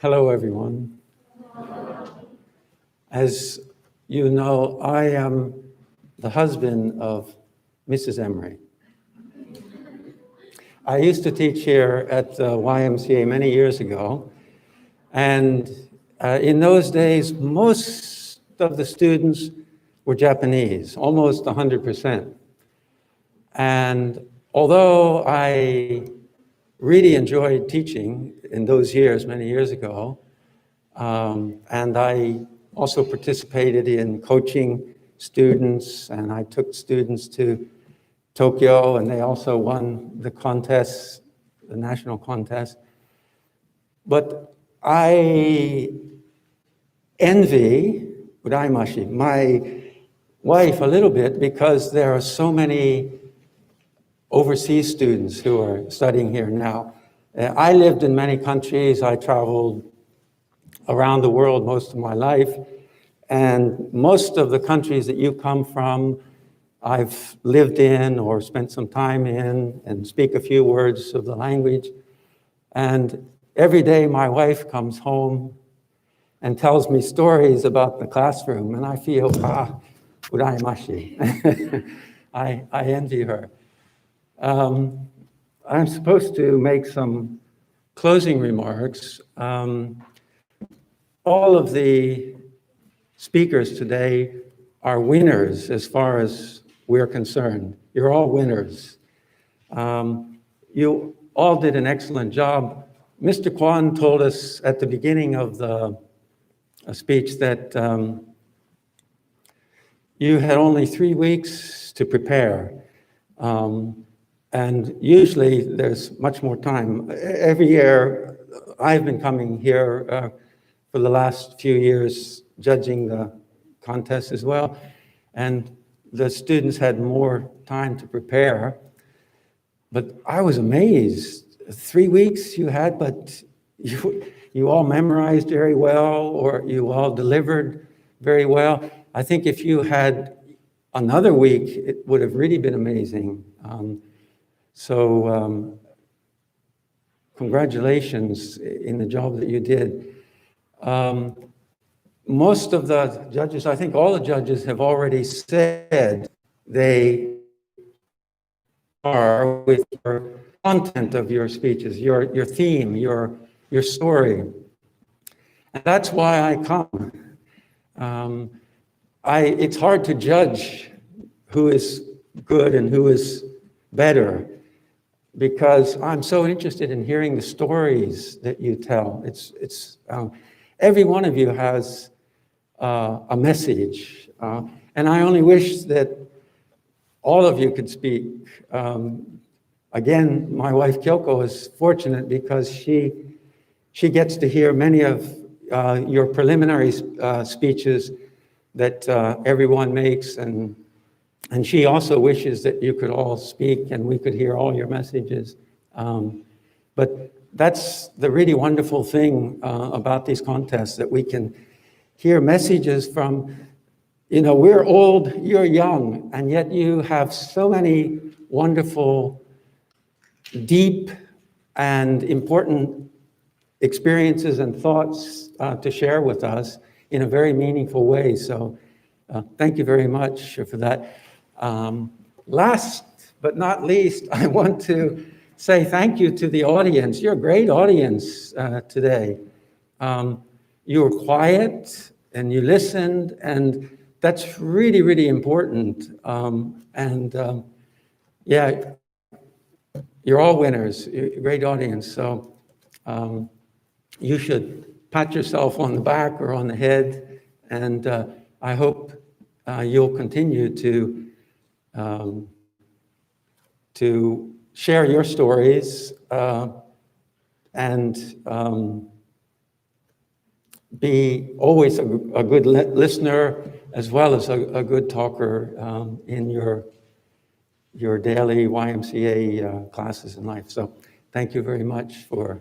Hello, everyone. As you know, I am the husband of Mrs. Emery. I used to teach here at the YMCA many years ago, and in those days, most of the students were Japanese, almost 100%. And although I really enjoyed teaching in those years, many years ago, and I also participated in coaching students, and I took students to Tokyo, and they also won the contest, the national contest. But I envy uraimashi, my wife, a little bit, because there are so many overseas students who are studying here now. I lived in many countries. I traveled around the world most of my life, and most of the countries that you come from, I've lived in or spent some time in and speak a few words of the language. And every day my wife comes home and tells me stories about the classroom, and I feel, uraimashi. I envy her. I'm supposed to make some closing remarks. All of the speakers today are winners as far as we're concerned. You're all winners. You all did an excellent job. Mr. Kwan told us at the beginning of the speech that you had only 3 weeks to prepare. And usually there's much more time. Every year, I've been coming here for the last few years, judging the contest as well. And the students had more time to prepare. But I was amazed. 3 weeks you had, but you all memorized very well, or you all delivered very well. I think if you had another week, it would have really been amazing. So congratulations in the job that you did. Most of the judges, I think all the judges have already said they are with your content of your speeches, your theme, your story. And that's why I come. It's hard to judge who is good and who is better, because I'm so interested in hearing the stories that you tell. Every one of you has a message, and I only wish that all of you could speak. Again, my wife Kyoko is fortunate because she gets to hear many of your preliminary speeches that everyone makes, and she also wishes that you could all speak and we could hear all your messages. But that's the really wonderful thing about these contests, that we can hear messages from, we're old, you're young, and yet you have so many wonderful, deep, and important experiences and thoughts to share with us in a very meaningful way. So thank you very much for that. Last but not least, I want to say thank you to the audience. You're a great audience today. You were quiet and you listened, and that's really, really important. Yeah, you're all winners. You're a great audience. So you should pat yourself on the back or on the head, and I hope you'll continue to share your stories and be always a good listener as well as a good talker in your daily YMCA classes in life. So thank you very much for